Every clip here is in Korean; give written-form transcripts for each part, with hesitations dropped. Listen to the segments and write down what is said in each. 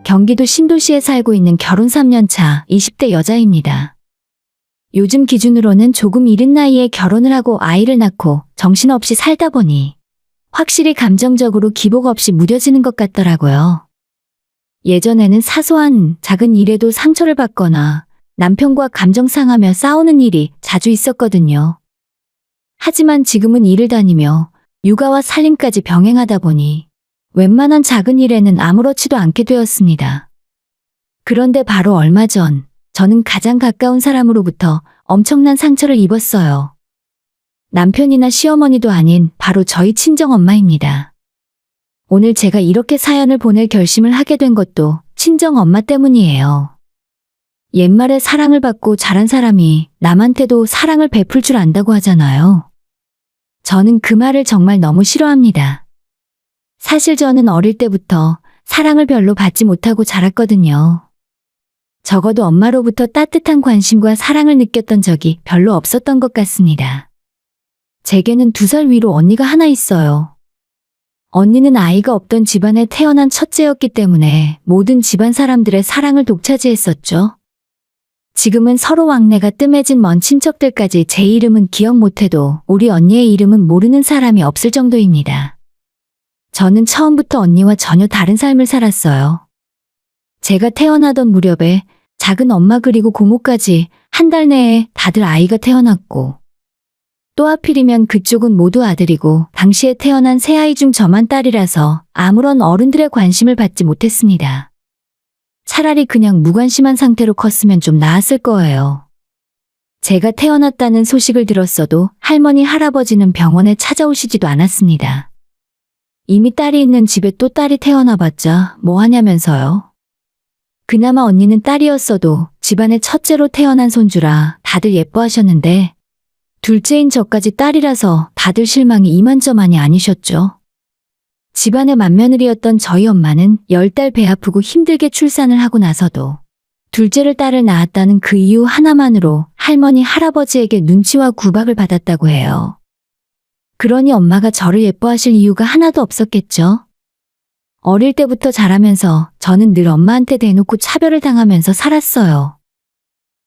경기도 신도시에 살고 있는 결혼 3년 차 20대 여자입니다. 요즘 기준으로는 조금 이른 나이에 결혼을 하고 아이를 낳고 정신없이 살다 보니 확실히 감정적으로 기복 없이 무뎌지는 것 같더라고요. 예전에는 사소한 작은 일에도 상처를 받거나 남편과 감정 상하며 싸우는 일이 자주 있었거든요. 하지만 지금은 일을 다니며 육아와 살림까지 병행하다 보니 웬만한 작은 일에는 아무렇지도 않게 되었습니다. 그런데 바로 얼마 전 저는 가장 가까운 사람으로부터 엄청난 상처를 입었어요. 남편이나 시어머니도 아닌 바로 저희 친정엄마입니다. 오늘 제가 이렇게 사연을 보낼 결심을 하게 된 것도 친정엄마 때문이에요. 옛말에 사랑을 받고 자란 사람이 남한테도 사랑을 베풀 줄 안다고 하잖아요. 저는 그 말을 정말 너무 싫어합니다. 사실 저는 어릴 때부터 사랑을 별로 받지 못하고 자랐거든요. 적어도 엄마로부터 따뜻한 관심과 사랑을 느꼈던 적이 별로 없었던 것 같습니다. 제게는 2살 위로 언니가 하나 있어요. 언니는 아이가 없던 집안에 태어난 첫째였기 때문에 모든 집안 사람들의 사랑을 독차지했었죠. 지금은 서로 왕래가 뜸해진 먼 친척들까지 제 이름은 기억 못해도 우리 언니의 이름은 모르는 사람이 없을 정도입니다. 저는 처음부터 언니와 전혀 다른 삶을 살았어요. 제가 태어나던 무렵에 작은 엄마 그리고 고모까지 한 달 내에 다들 아이가 태어났고 또 하필이면 그쪽은 모두 아들이고 당시에 태어난 세 아이 중 저만 딸이라서 아무런 어른들의 관심을 받지 못했습니다. 차라리 그냥 무관심한 상태로 컸으면 좀 나았을 거예요. 제가 태어났다는 소식을 들었어도 할머니, 할아버지는 병원에 찾아오시지도 않았습니다. 이미 딸이 있는 집에 또 딸이 태어나봤자 뭐 하냐면서요. 그나마 언니는 딸이었어도 집안의 첫째로 태어난 손주라 다들 예뻐하셨는데 둘째인 저까지 딸이라서 다들 실망이 이만저만이 아니셨죠. 집안의 맏며느리였던 저희 엄마는 10달 배 아프고 힘들게 출산을 하고 나서도 둘째를 딸을 낳았다는 그 이유 하나만으로 할머니, 할아버지에게 눈치와 구박을 받았다고 해요. 그러니 엄마가 저를 예뻐하실 이유가 하나도 없었겠죠. 어릴 때부터 자라면서 저는 늘 엄마한테 대놓고 차별을 당하면서 살았어요.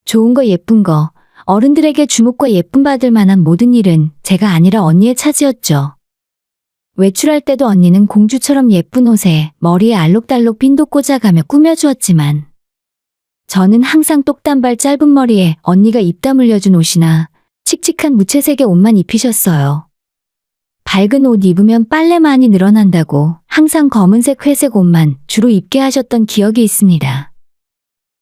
좋은 거 예쁜 거, 어른들에게 주목과 예쁨 받을 만한 모든 일은 제가 아니라 언니의 차지였죠. 외출할 때도 언니는 공주처럼 예쁜 옷에 머리에 알록달록 핀도 꽂아가며 꾸며주었지만 저는 항상 똑단발 짧은 머리에 언니가 입 다물려준 옷이나 칙칙한 무채색의 옷만 입히셨어요. 밝은 옷 입으면 빨래 많이 늘어난다고 항상 검은색, 회색 옷만 주로 입게 하셨던 기억이 있습니다.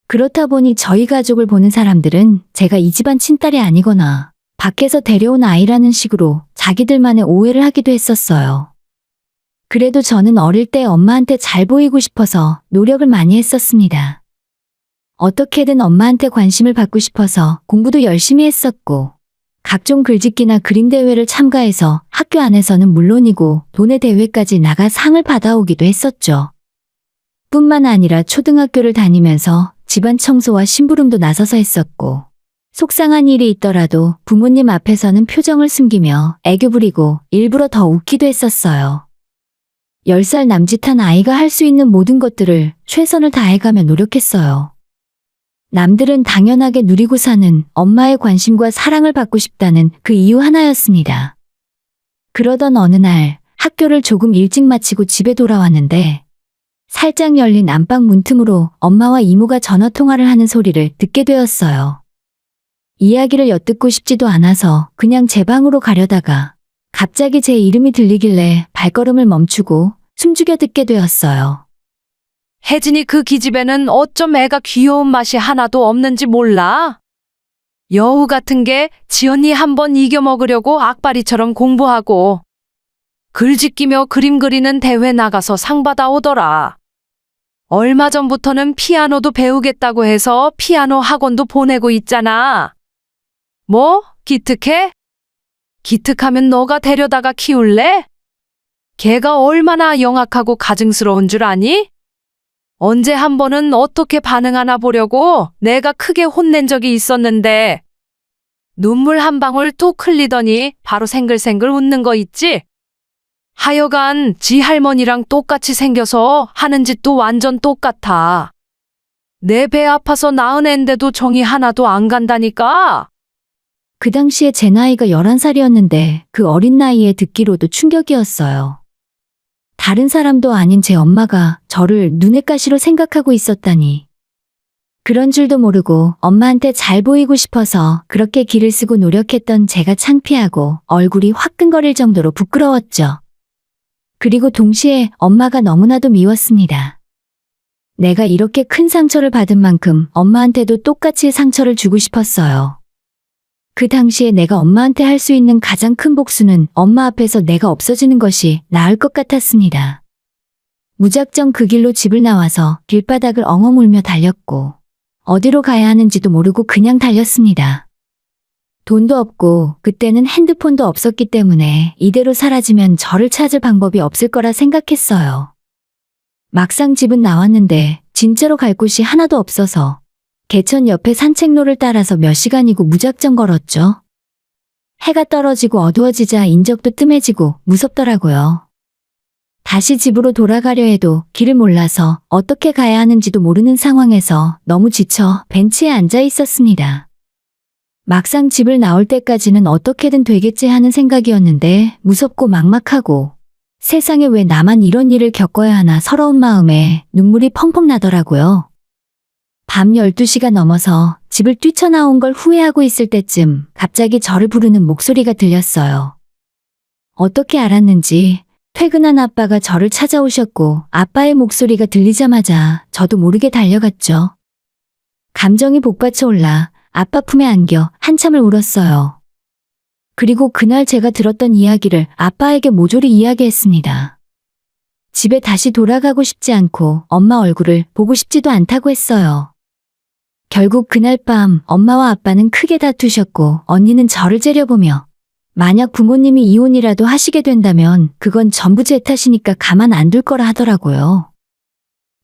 그렇다 보니 저희 가족을 보는 사람들은 제가 이 집안 친딸이 아니거나 밖에서 데려온 아이라는 식으로 자기들만의 오해를 하기도 했었어요. 그래도 저는 어릴 때 엄마한테 잘 보이고 싶어서 노력을 많이 했었습니다. 어떻게든 엄마한테 관심을 받고 싶어서 공부도 열심히 했었고 각종 글짓기나 그림 대회를 참가해서 학교 안에서는 물론이고 도내 대회까지 나가 상을 받아오기도 했었죠. 뿐만 아니라 초등학교를 다니면서 집안 청소와 심부름도 나서서 했었고 속상한 일이 있더라도 부모님 앞에서는 표정을 숨기며 애교 부리고 일부러 더 웃기도 했었어요. 10살 남짓한 아이가 할 수 있는 모든 것들을 최선을 다해가며 노력했어요. 남들은 당연하게 누리고 사는 엄마의 관심과 사랑을 받고 싶다는 그 이유 하나였습니다. 그러던 어느 날 학교를 조금 일찍 마치고 집에 돌아왔는데 살짝 열린 안방 문틈으로 엄마와 이모가 전화통화를 하는 소리를 듣게 되었어요. 이야기를 엿듣고 싶지도 않아서 그냥 제 방으로 가려다가 갑자기 제 이름이 들리길래 발걸음을 멈추고 숨죽여 듣게 되었어요. 혜진이 그 기집애는 어쩜 애가 귀여운 맛이 하나도 없는지 몰라? 여우 같은 게 지언니 한번 이겨먹으려고 악바리처럼 공부하고 글짓기며 그림 그리는 대회 나가서 상 받아오더라. 얼마 전부터는 피아노도 배우겠다고 해서 피아노 학원도 보내고 있잖아. 뭐? 기특해? 기특하면 너가 데려다가 키울래? 걔가 얼마나 영악하고 가증스러운 줄 아니? 언제 한 번은 어떻게 반응하나 보려고 내가 크게 혼낸 적이 있었는데 눈물 한 방울 뚝 흘리더니 바로 생글생글 웃는 거 있지? 하여간 지 할머니랑 똑같이 생겨서 하는 짓도 완전 똑같아. 내 배 아파서 낳은 앤데도 정이 하나도 안 간다니까. 그 당시에 제 나이가 11살이었는데 그 어린 나이에 듣기로도 충격이었어요. 다른 사람도 아닌 제 엄마가 저를 눈엣 가시로 생각하고 있었다니. 그런 줄도 모르고 엄마한테 잘 보이고 싶어서 그렇게 기를 쓰고 노력했던 제가 창피하고 얼굴이 화끈거릴 정도로 부끄러웠죠. 그리고 동시에 엄마가 너무나도 미웠습니다. 내가 이렇게 큰 상처를 받은 만큼 엄마한테도 똑같이 상처를 주고 싶었어요. 그 당시에 내가 엄마한테 할 수 있는 가장 큰 복수는 엄마 앞에서 내가 없어지는 것이 나을 것 같았습니다. 무작정 그 길로 집을 나와서 길바닥을 엉엉 울며 달렸고 어디로 가야 하는지도 모르고 그냥 달렸습니다. 돈도 없고 그때는 핸드폰도 없었기 때문에 이대로 사라지면 저를 찾을 방법이 없을 거라 생각했어요. 막상 집은 나왔는데 진짜로 갈 곳이 하나도 없어서 개천 옆에 산책로를 따라서 몇 시간이고 무작정 걸었죠. 해가 떨어지고 어두워지자 인적도 뜸해지고 무섭더라고요. 다시 집으로 돌아가려 해도 길을 몰라서 어떻게 가야 하는지도 모르는 상황에서 너무 지쳐 벤치에 앉아 있었습니다. 막상 집을 나올 때까지는 어떻게든 되겠지 하는 생각이었는데 무섭고 막막하고 세상에 왜 나만 이런 일을 겪어야 하나 서러운 마음에 눈물이 펑펑 나더라고요. 밤 12시가 넘어서 집을 뛰쳐나온 걸 후회하고 있을 때쯤 갑자기 저를 부르는 목소리가 들렸어요. 어떻게 알았는지 퇴근한 아빠가 저를 찾아오셨고 아빠의 목소리가 들리자마자 저도 모르게 달려갔죠. 감정이 복받쳐 올라 아빠 품에 안겨 한참을 울었어요. 그리고 그날 제가 들었던 이야기를 아빠에게 모조리 이야기했습니다. 집에 다시 돌아가고 싶지 않고 엄마 얼굴을 보고 싶지도 않다고 했어요. 결국 그날 밤 엄마와 아빠는 크게 다투셨고 언니는 저를 째려보며 만약 부모님이 이혼이라도 하시게 된다면 그건 전부 제 탓이니까 가만 안 둘 거라 하더라고요.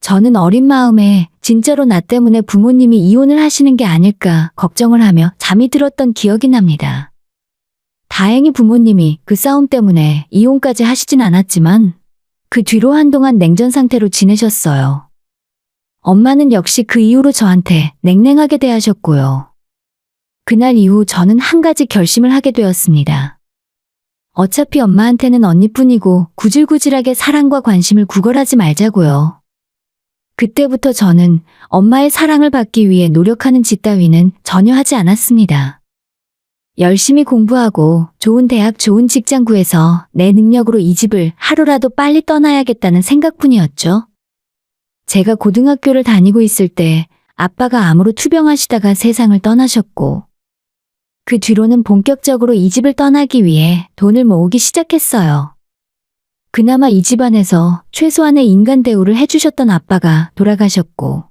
저는 어린 마음에 진짜로 나 때문에 부모님이 이혼을 하시는 게 아닐까 걱정을 하며 잠이 들었던 기억이 납니다. 다행히 부모님이 그 싸움 때문에 이혼까지 하시진 않았지만 그 뒤로 한동안 냉전 상태로 지내셨어요. 엄마는 역시 그 이후로 저한테 냉랭하게 대하셨고요. 그날 이후 저는 한 가지 결심을 하게 되었습니다. 어차피 엄마한테는 언니뿐이고 구질구질하게 사랑과 관심을 구걸하지 말자고요. 그때부터 저는 엄마의 사랑을 받기 위해 노력하는 짓 따위는 전혀 하지 않았습니다. 열심히 공부하고 좋은 대학 좋은 직장 구해서 내 능력으로 이 집을 하루라도 빨리 떠나야겠다는 생각뿐이었죠. 제가 고등학교를 다니고 있을 때 아빠가 암으로 투병하시다가 세상을 떠나셨고 그 뒤로는 본격적으로 이 집을 떠나기 위해 돈을 모으기 시작했어요. 그나마 이 집안에서 최소한의 인간 대우를 해주셨던 아빠가 돌아가셨고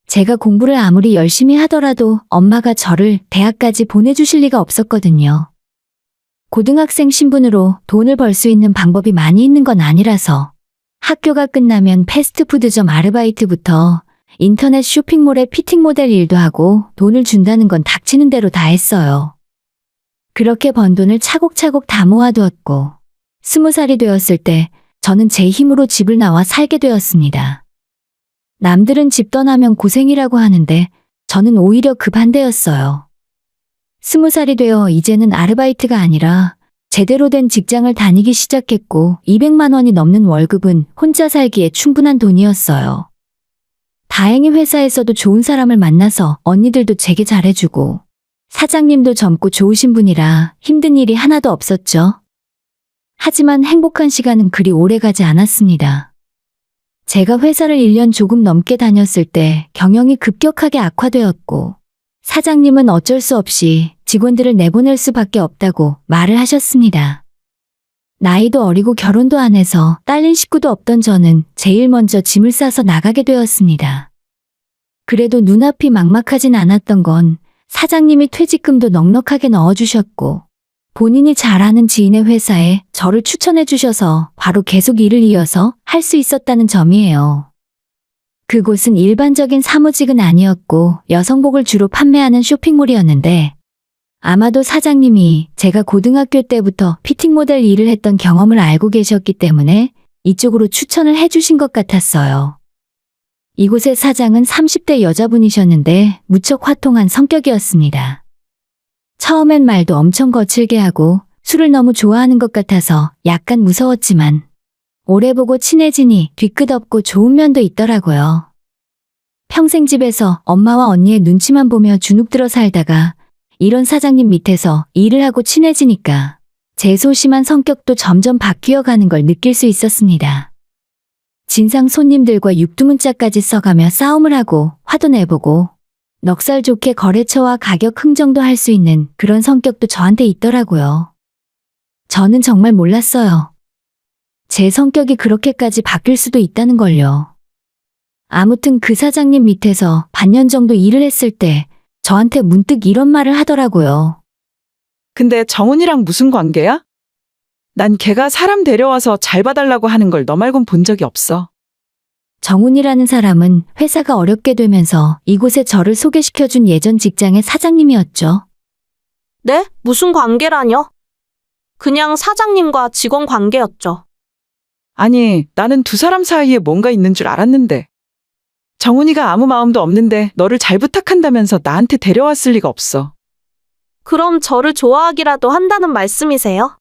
제가 공부를 아무리 열심히 하더라도 엄마가 저를 대학까지 보내주실 리가 없었거든요. 고등학생 신분으로 돈을 벌 수 있는 방법이 많이 있는 건 아니라서 학교가 끝나면 패스트푸드점 아르바이트부터 인터넷 쇼핑몰의 피팅 모델 일도 하고 돈을 준다는 건 닥치는 대로 다 했어요. 그렇게 번 돈을 차곡차곡 다 모아두었고 20살이 되었을 때 저는 제 힘으로 집을 나와 살게 되었습니다. 남들은 집 떠나면 고생이라고 하는데 저는 오히려 그 반대였어요. 20살이 되어 이제는 아르바이트가 아니라 제대로 된 직장을 다니기 시작했고 200만 원이 넘는 월급은 혼자 살기에 충분한 돈이었어요. 다행히 회사에서도 좋은 사람을 만나서 언니들도 제게 잘해주고 사장님도 젊고 좋으신 분이라 힘든 일이 하나도 없었죠. 하지만 행복한 시간은 그리 오래 가지 않았습니다. 제가 회사를 1년 조금 넘게 다녔을 때 경영이 급격하게 악화되었고 사장님은 어쩔 수 없이 직원들을 내보낼 수밖에 없다고 말을 하셨습니다. 나이도 어리고 결혼도 안 해서 딸린 식구도 없던 저는 제일 먼저 짐을 싸서 나가게 되었습니다. 그래도 눈앞이 막막하진 않았던 건 사장님이 퇴직금도 넉넉하게 넣어주셨고 본인이 잘 아는 지인의 회사에 저를 추천해 주셔서 바로 계속 일을 이어서 할 수 있었다는 점이에요. 그곳은 일반적인 사무직은 아니었고 여성복을 주로 판매하는 쇼핑몰이었는데 아마도 사장님이 제가 고등학교 때부터 피팅 모델 일을 했던 경험을 알고 계셨기 때문에 이쪽으로 추천을 해주신 것 같았어요. 이곳의 사장은 30대 여자분이셨는데 무척 화통한 성격이었습니다. 처음엔 말도 엄청 거칠게 하고 술을 너무 좋아하는 것 같아서 약간 무서웠지만 오래 보고 친해지니 뒤끝없고 좋은 면도 있더라고요. 평생 집에서 엄마와 언니의 눈치만 보며 주눅들어 살다가 이런 사장님 밑에서 일을 하고 친해지니까 제 소심한 성격도 점점 바뀌어 가는 걸 느낄 수 있었습니다. 진상 손님들과 육두문자까지 써가며 싸움을 하고 화도 내보고 넉살 좋게 거래처와 가격 흥정도 할 수 있는 그런 성격도 저한테 있더라고요. 저는 정말 몰랐어요. 제 성격이 그렇게까지 바뀔 수도 있다는 걸요. 아무튼 그 사장님 밑에서 반년 정도 일을 했을 때 저한테 문득 이런 말을 하더라고요. 근데 정훈이랑 무슨 관계야? 난 걔가 사람 데려와서 잘 봐달라고 하는 걸 너 말곤 본 적이 없어. 정훈이라는 사람은 회사가 어렵게 되면서 이곳에 저를 소개시켜준 예전 직장의 사장님이었죠. 네? 무슨 관계라뇨? 그냥 사장님과 직원 관계였죠. 아니, 나는 두 사람 사이에 뭔가 있는 줄 알았는데. 정훈이가 아무 마음도 없는데 너를 잘 부탁한다면서 나한테 데려왔을 리가 없어. 그럼 저를 좋아하기라도 한다는 말씀이세요?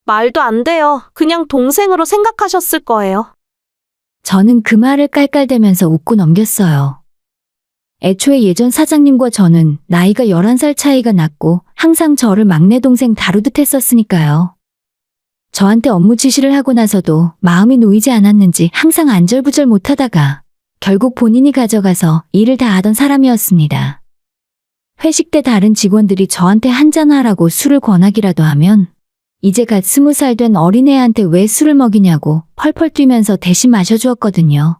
말도 안 돼요. 그냥 동생으로 생각하셨을 거예요. 저는 그 말을 깔깔대면서 웃고 넘겼어요. 애초에 예전 사장님과 저는 나이가 11살 차이가 났고 항상 저를 막내 동생 다루듯 했었으니까요. 저한테 업무 지시를 하고 나서도 마음이 놓이지 않았는지 항상 안절부절 못하다가 결국 본인이 가져가서 일을 다 하던 사람이었습니다. 회식 때 다른 직원들이 저한테 한잔하라고 술을 권하기라도 하면 이제 갓 20살 된 어린애한테 왜 술을 먹이냐고 펄펄 뛰면서 대신 마셔주었거든요.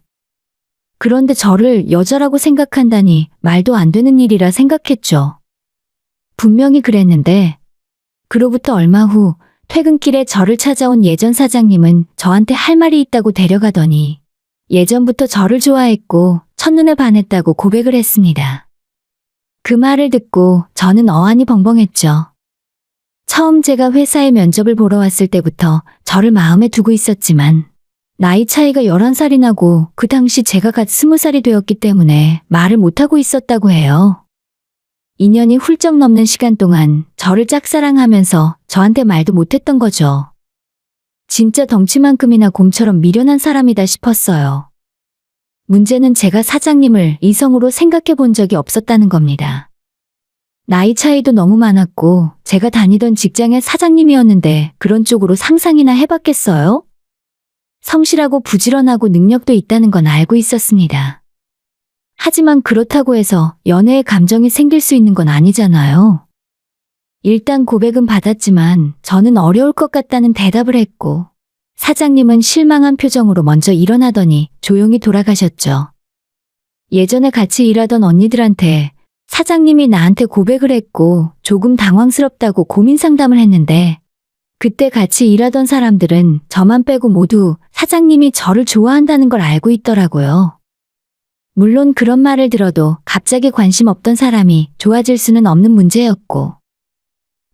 그런데 저를 여자라고 생각한다니 말도 안 되는 일이라 생각했죠. 분명히 그랬는데 그로부터 얼마 후 퇴근길에 저를 찾아온 예전 사장님은 저한테 할 말이 있다고 데려가더니 예전부터 저를 좋아했고 첫눈에 반했다고 고백을 했습니다. 그 말을 듣고 저는 어안이 벙벙했죠. 처음 제가 회사에 면접을 보러 왔을 때부터 저를 마음에 두고 있었지만 나이 차이가 11살이 나고 그 당시 제가 갓 20살이 되었기 때문에 말을 못하고 있었다고 해요. 2년이 훌쩍 넘는 시간 동안 저를 짝사랑하면서 저한테 말도 못했던 거죠. 진짜 덩치만큼이나 곰처럼 미련한 사람이다 싶었어요. 문제는 제가 사장님을 이성으로 생각해 본 적이 없었다는 겁니다. 나이 차이도 너무 많았고 제가 다니던 직장의 사장님이었는데 그런 쪽으로 상상이나 해봤겠어요? 성실하고 부지런하고 능력도 있다는 건 알고 있었습니다. 하지만 그렇다고 해서 연애의 감정이 생길 수 있는 건 아니잖아요. 일단 고백은 받았지만 저는 어려울 것 같다는 대답을 했고 사장님은 실망한 표정으로 먼저 일어나더니 조용히 돌아가셨죠. 예전에 같이 일하던 언니들한테 사장님이 나한테 고백을 했고 조금 당황스럽다고 고민 상담을 했는데 그때 같이 일하던 사람들은 저만 빼고 모두 사장님이 저를 좋아한다는 걸 알고 있더라고요. 물론 그런 말을 들어도 갑자기 관심 없던 사람이 좋아질 수는 없는 문제였고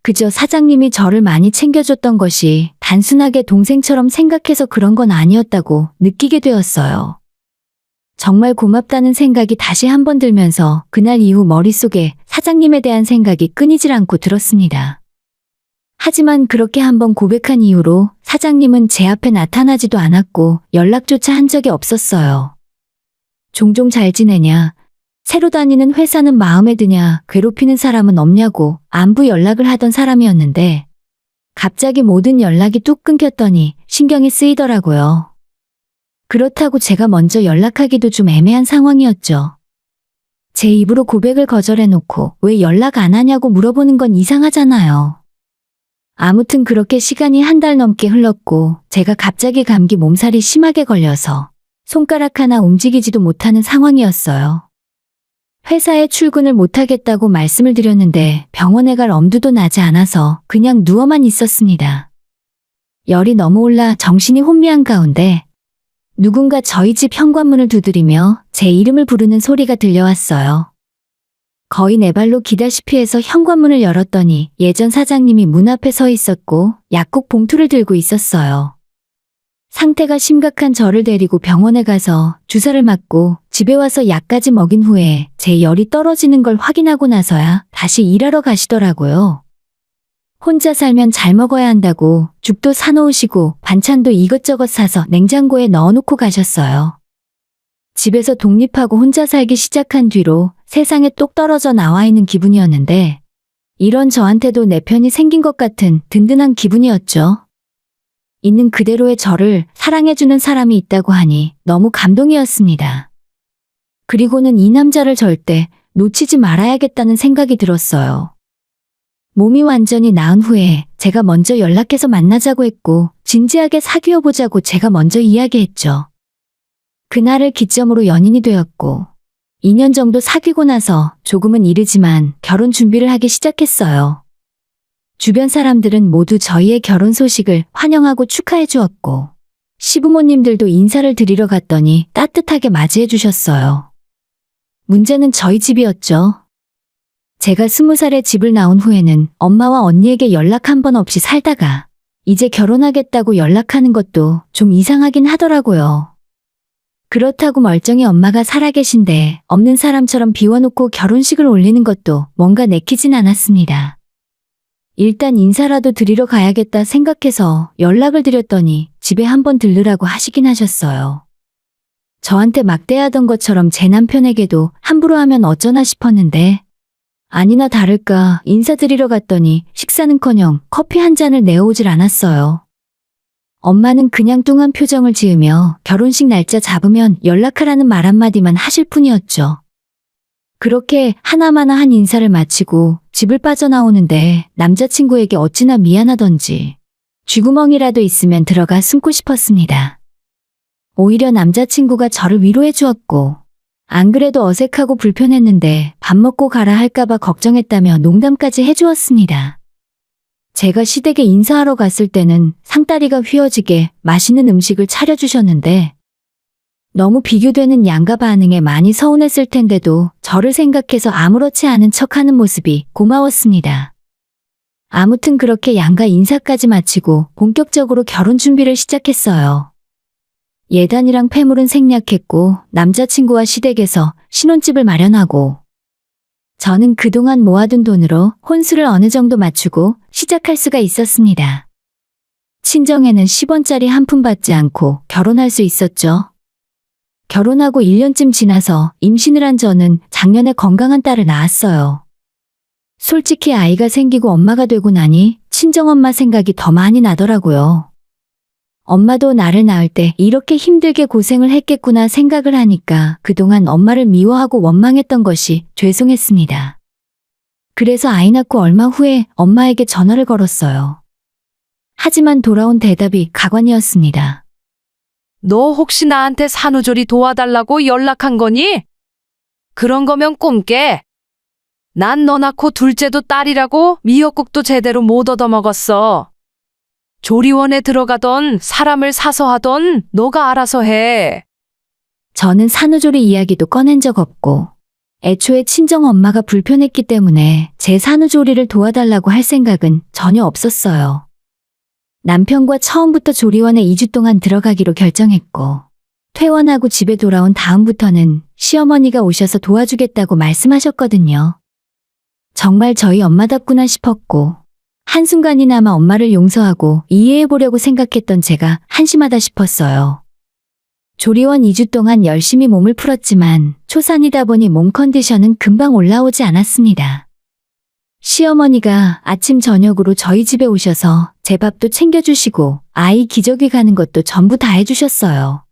그저 사장님이 저를 많이 챙겨줬던 것이 단순하게 동생처럼 생각해서 그런 건 아니었다고 느끼게 되었어요. 정말 고맙다는 생각이 다시 한번 들면서 그날 이후 머릿속에 사장님에 대한 생각이 끊이질 않고 들었습니다. 하지만 그렇게 한번 고백한 이후로 사장님은 제 앞에 나타나지도 않았고 연락조차 한 적이 없었어요. 종종 잘 지내냐, 새로 다니는 회사는 마음에 드냐, 괴롭히는 사람은 없냐고 안부 연락을 하던 사람이었는데 갑자기 모든 연락이 뚝 끊겼더니 신경이 쓰이더라고요. 그렇다고 제가 먼저 연락하기도 좀 애매한 상황이었죠. 제 입으로 고백을 거절해놓고 왜 연락 안 하냐고 물어보는 건 이상하잖아요. 아무튼 그렇게 시간이 한 달 넘게 흘렀고 제가 갑자기 감기 몸살이 심하게 걸려서 손가락 하나 움직이지도 못하는 상황이었어요. 회사에 출근을 못하겠다고 말씀을 드렸는데 병원에 갈 엄두도 나지 않아서 그냥 누워만 있었습니다. 열이 너무 올라 정신이 혼미한 가운데 누군가 저희 집 현관문을 두드리며 제 이름을 부르는 소리가 들려왔어요. 거의 네 발로 기다시피 해서 현관문을 열었더니 예전 사장님이 문 앞에 서 있었고 약국 봉투를 들고 있었어요. 상태가 심각한 저를 데리고 병원에 가서 주사를 맞고 집에 와서 약까지 먹인 후에 제 열이 떨어지는 걸 확인하고 나서야 다시 일하러 가시더라고요. 혼자 살면 잘 먹어야 한다고 죽도 사놓으시고 반찬도 이것저것 사서 냉장고에 넣어놓고 가셨어요. 집에서 독립하고 혼자 살기 시작한 뒤로 세상에 똑 떨어져 나와 있는 기분이었는데 이런 저한테도 내 편이 생긴 것 같은 든든한 기분이었죠. 있는 그대로의 저를 사랑해주는 사람이 있다고 하니 너무 감동이었습니다. 그리고는 이 남자를 절대 놓치지 말아야겠다는 생각이 들었어요. 몸이 완전히 나은 후에 제가 먼저 연락해서 만나자고 했고 진지하게 사귀어보자고 제가 먼저 이야기했죠. 그날을 기점으로 연인이 되었고 2년 정도 사귀고 나서 조금은 이르지만 결혼 준비를 하기 시작했어요. 주변 사람들은 모두 저희의 결혼 소식을 환영하고 축하해 주었고 시부모님들도 인사를 드리러 갔더니 따뜻하게 맞이해 주셨어요. 문제는 저희 집이었죠. 제가 20살에 집을 나온 후에는 엄마와 언니에게 연락 한 번 없이 살다가 이제 결혼하겠다고 연락하는 것도 좀 이상하긴 하더라고요. 그렇다고 멀쩡히 엄마가 살아계신데 없는 사람처럼 비워놓고 결혼식을 올리는 것도 뭔가 내키진 않았습니다. 일단 인사라도 드리러 가야겠다 생각해서 연락을 드렸더니 집에 한번 들르라고 하시긴 하셨어요. 저한테 막대하던 것처럼 제 남편에게도 함부로 하면 어쩌나 싶었는데 아니나 다를까 인사드리러 갔더니 식사는커녕 커피 한 잔을 내어오질 않았어요. 엄마는 그냥 뚱한 표정을 지으며 결혼식 날짜 잡으면 연락하라는 말 한마디만 하실 뿐이었죠. 그렇게 하나마나 한 인사를 마치고 집을 빠져나오는데 남자친구에게 어찌나 미안하던지 쥐구멍이라도 있으면 들어가 숨고 싶었습니다. 오히려 남자친구가 저를 위로해 주었고 안 그래도 어색하고 불편했는데 밥 먹고 가라 할까봐 걱정했다며 농담까지 해주었습니다. 제가 시댁에 인사하러 갔을 때는 상다리가 휘어지게 맛있는 음식을 차려주셨는데 너무 비교되는 양가 반응에 많이 서운했을 텐데도 저를 생각해서 아무렇지 않은 척하는 모습이 고마웠습니다. 아무튼 그렇게 양가 인사까지 마치고 본격적으로 결혼 준비를 시작했어요. 예단이랑 폐물은 생략했고 남자친구와 시댁에서 신혼집을 마련하고 저는 그동안 모아둔 돈으로 혼수를 어느 정도 맞추고 시작할 수가 있었습니다. 친정에는 10원짜리 한 푼 받지 않고 결혼할 수 있었죠. 결혼하고 1년쯤 지나서 임신을 한 저는 작년에 건강한 딸을 낳았어요. 솔직히 아이가 생기고 엄마가 되고 나니 친정엄마 생각이 더 많이 나더라고요. 엄마도 나를 낳을 때 이렇게 힘들게 고생을 했겠구나 생각을 하니까 그동안 엄마를 미워하고 원망했던 것이 죄송했습니다. 그래서 아이 낳고 얼마 후에 엄마에게 전화를 걸었어요. 하지만 돌아온 대답이 가관이었습니다. 너 혹시 나한테 산후조리 도와달라고 연락한 거니? 그런 거면 꿈깨. 난 너 낳고 둘째도 딸이라고 미역국도 제대로 못 얻어먹었어. 조리원에 들어가던 사람을 사서 하던 너가 알아서 해. 저는 산후조리 이야기도 꺼낸 적 없고 애초에 친정엄마가 불편했기 때문에 제 산후조리를 도와달라고 할 생각은 전혀 없었어요. 남편과 처음부터 조리원에 2주 동안 들어가기로 결정했고 퇴원하고 집에 돌아온 다음부터는 시어머니가 오셔서 도와주겠다고 말씀하셨거든요. 정말 저희 엄마답구나 싶었고 한순간이나마 엄마를 용서하고 이해해보려고 생각했던 제가 한심하다 싶었어요. 조리원 2주 동안 열심히 몸을 풀었지만 초산이다 보니 몸 컨디션은 금방 올라오지 않았습니다. 시어머니가 아침 저녁으로 저희 집에 오셔서 제 밥도 챙겨주시고 아이 기저귀 가는 것도 전부 다 해주셨어요.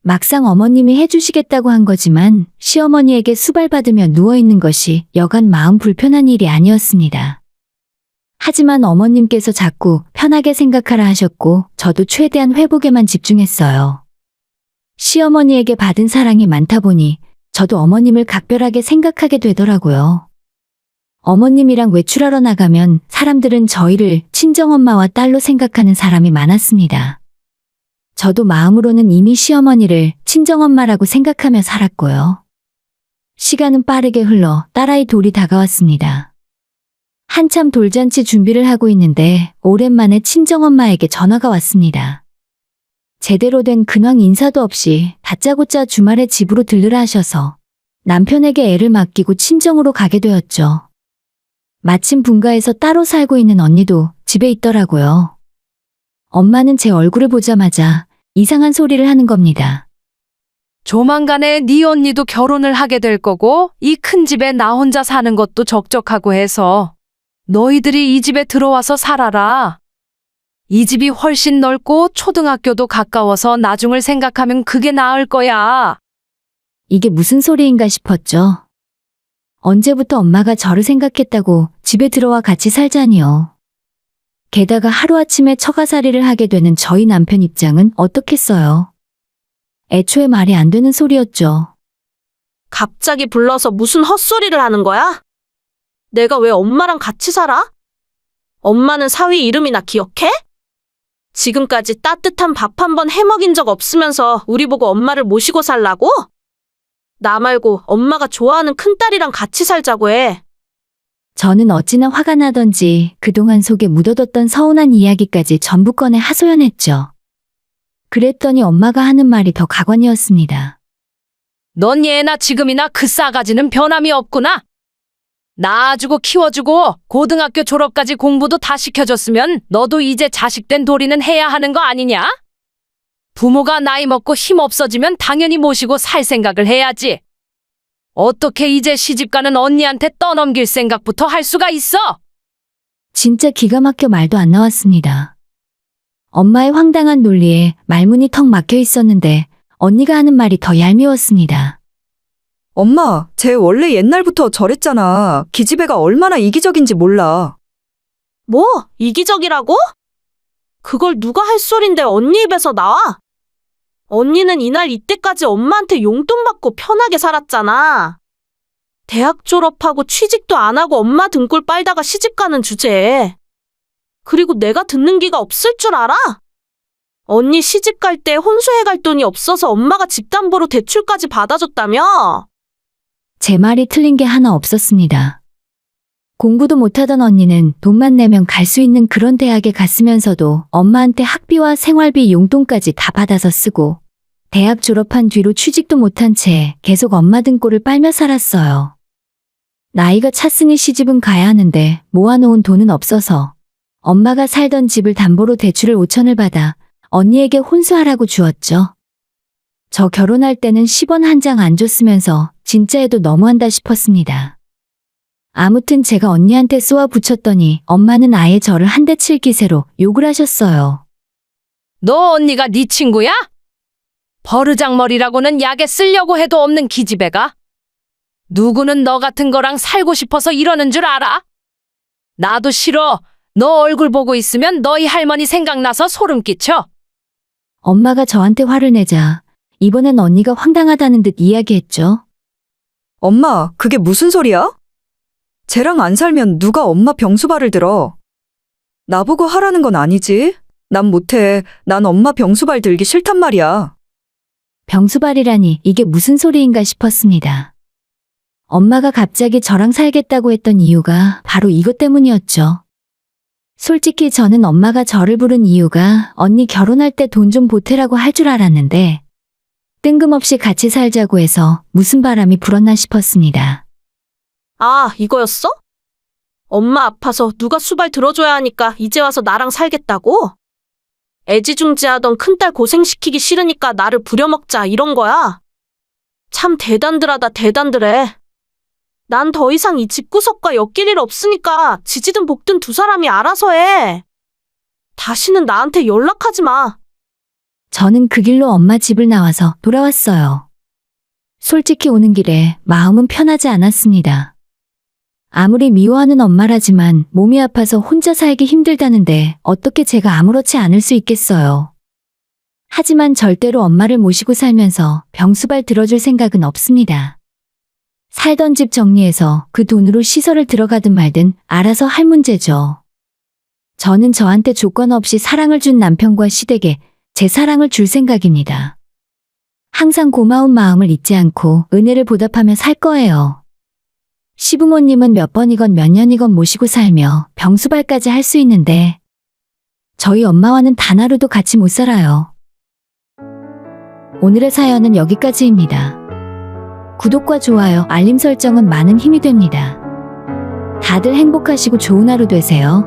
막상 어머님이 해주시겠다고 한 거지만 시어머니에게 수발받으며 누워있는 것이 여간 마음 불편한 일이 아니었습니다. 하지만 어머님께서 자꾸 편하게 생각하라 하셨고 저도 최대한 회복에만 집중했어요. 시어머니에게 받은 사랑이 많다 보니 저도 어머님을 각별하게 생각하게 되더라고요. 어머님이랑 외출하러 나가면 사람들은 저희를 친정엄마와 딸로 생각하는 사람이 많았습니다. 저도 마음으로는 이미 시어머니를 친정엄마라고 생각하며 살았고요. 시간은 빠르게 흘러 딸아이 돌이 다가왔습니다. 한참 돌잔치 준비를 하고 있는데 오랜만에 친정엄마에게 전화가 왔습니다. 제대로 된 근황 인사도 없이 다짜고짜 주말에 집으로 들르라 하셔서 남편에게 애를 맡기고 친정으로 가게 되었죠. 마침 분가에서 따로 살고 있는 언니도 집에 있더라고요. 엄마는 제 얼굴을 보자마자 이상한 소리를 하는 겁니다. 조만간에 네 언니도 결혼을 하게 될 거고 이 큰 집에 나 혼자 사는 것도 적적하고 해서 너희들이 이 집에 들어와서 살아라. 이 집이 훨씬 넓고 초등학교도 가까워서 나중을 생각하면 그게 나을 거야. 이게 무슨 소리인가 싶었죠. 언제부터 엄마가 저를 생각했다고 집에 들어와 같이 살자니요. 게다가 하루아침에 처가살이를 하게 되는 저희 남편 입장은 어떻겠어요. 애초에 말이 안 되는 소리였죠. 갑자기 불러서 무슨 헛소리를 하는 거야? 내가 왜 엄마랑 같이 살아? 엄마는 사위 이름이나 기억해? 지금까지 따뜻한 밥 한 번 해먹인 적 없으면서 우리 보고 엄마를 모시고 살라고? 나 말고 엄마가 좋아하는 큰딸이랑 같이 살자고 해. 저는 어찌나 화가 나던지 그동안 속에 묻어뒀던 서운한 이야기까지 전부 꺼내 하소연했죠. 그랬더니 엄마가 하는 말이 더 가관이었습니다. 넌 예나 지금이나 그 싸가지는 변함이 없구나. 낳아주고 키워주고 고등학교 졸업까지 공부도 다 시켜줬으면 너도 이제 자식된 도리는 해야 하는 거 아니냐? 부모가 나이 먹고 힘 없어지면 당연히 모시고 살 생각을 해야지. 어떻게 이제 시집가는 언니한테 떠넘길 생각부터 할 수가 있어? 진짜 기가 막혀 말도 안 나왔습니다. 엄마의 황당한 논리에 말문이 턱 막혀 있었는데 언니가 하는 말이 더 얄미웠습니다. 엄마, 쟤 원래 옛날부터 저랬잖아. 기집애가 얼마나 이기적인지 몰라. 뭐? 이기적이라고? 그걸 누가 할 소린데 언니 입에서 나와? 언니는 이날 이때까지 엄마한테 용돈 받고 편하게 살았잖아. 대학 졸업하고 취직도 안 하고 엄마 등골 빨다가 시집가는 주제에. 그리고 내가 듣는 기가 없을 줄 알아? 언니 시집 갈 때 혼수해 갈 돈이 없어서 엄마가 집담보로 대출까지 받아줬다며? 제 말이 틀린 게 하나 없었습니다. 공부도 못하던 언니는 돈만 내면 갈 수 있는 그런 대학에 갔으면서도 엄마한테 학비와 생활비 용돈까지 다 받아서 쓰고 대학 졸업한 뒤로 취직도 못한 채 계속 엄마 등골을 빨며 살았어요. 나이가 찼으니 시집은 가야 하는데 모아놓은 돈은 없어서 엄마가 살던 집을 담보로 대출을 5천을 받아 언니에게 혼수하라고 주었죠. 저 결혼할 때는 10원 한 장 안 줬으면서 진짜에도 너무한다 싶었습니다. 아무튼 제가 언니한테 쏘아 붙였더니 엄마는 아예 저를 한 대 칠 기세로 욕을 하셨어요. 너 언니가 네 친구야? 버르장머리라고는 약에 쓰려고 해도 없는 기집애가? 누구는 너 같은 거랑 살고 싶어서 이러는 줄 알아? 나도 싫어. 너 얼굴 보고 있으면 너희 할머니 생각나서 소름 끼쳐. 엄마가 저한테 화를 내자 이번엔 언니가 황당하다는 듯 이야기했죠. 엄마, 그게 무슨 소리야? 쟤랑 안 살면 누가 엄마 병수발을 들어. 나보고 하라는 건 아니지? 난 못해. 난 엄마 병수발 들기 싫단 말이야. 병수발이라니 이게 무슨 소리인가 싶었습니다. 엄마가 갑자기 저랑 살겠다고 했던 이유가 바로 이것 때문이었죠. 솔직히 저는 엄마가 저를 부른 이유가 언니 결혼할 때 돈 좀 보태라고 할 줄 알았는데 뜬금없이 같이 살자고 해서 무슨 바람이 불었나 싶었습니다. 아, 이거였어? 엄마 아파서 누가 수발 들어줘야 하니까 이제 와서 나랑 살겠다고? 애지중지하던 큰딸 고생시키기 싫으니까 나를 부려먹자 이런 거야? 참 대단들하다 대단들해. 난 더 이상 이 집구석과 엮일 일 없으니까 지지든 볶든 두 사람이 알아서 해. 다시는 나한테 연락하지 마. 저는 그 길로 엄마 집을 나와서 돌아왔어요. 솔직히 오는 길에 마음은 편하지 않았습니다. 아무리 미워하는 엄마라지만 몸이 아파서 혼자 살기 힘들다는데 어떻게 제가 아무렇지 않을 수 있겠어요. 하지만 절대로 엄마를 모시고 살면서 병수발 들어줄 생각은 없습니다. 살던 집 정리해서 그 돈으로 시설을 들어가든 말든 알아서 할 문제죠. 저는 저한테 조건 없이 사랑을 준 남편과 시댁에 제 사랑을 줄 생각입니다. 항상 고마운 마음을 잊지 않고 은혜를 보답하며 살 거예요. 시부모님은 몇 번이건 몇 년이건 모시고 살며 병수발까지 할 수 있는데 저희 엄마와는 단 하루도 같이 못 살아요. 오늘의 사연은 여기까지입니다. 구독과 좋아요, 알림 설정은 많은 힘이 됩니다. 다들 행복하시고 좋은 하루 되세요.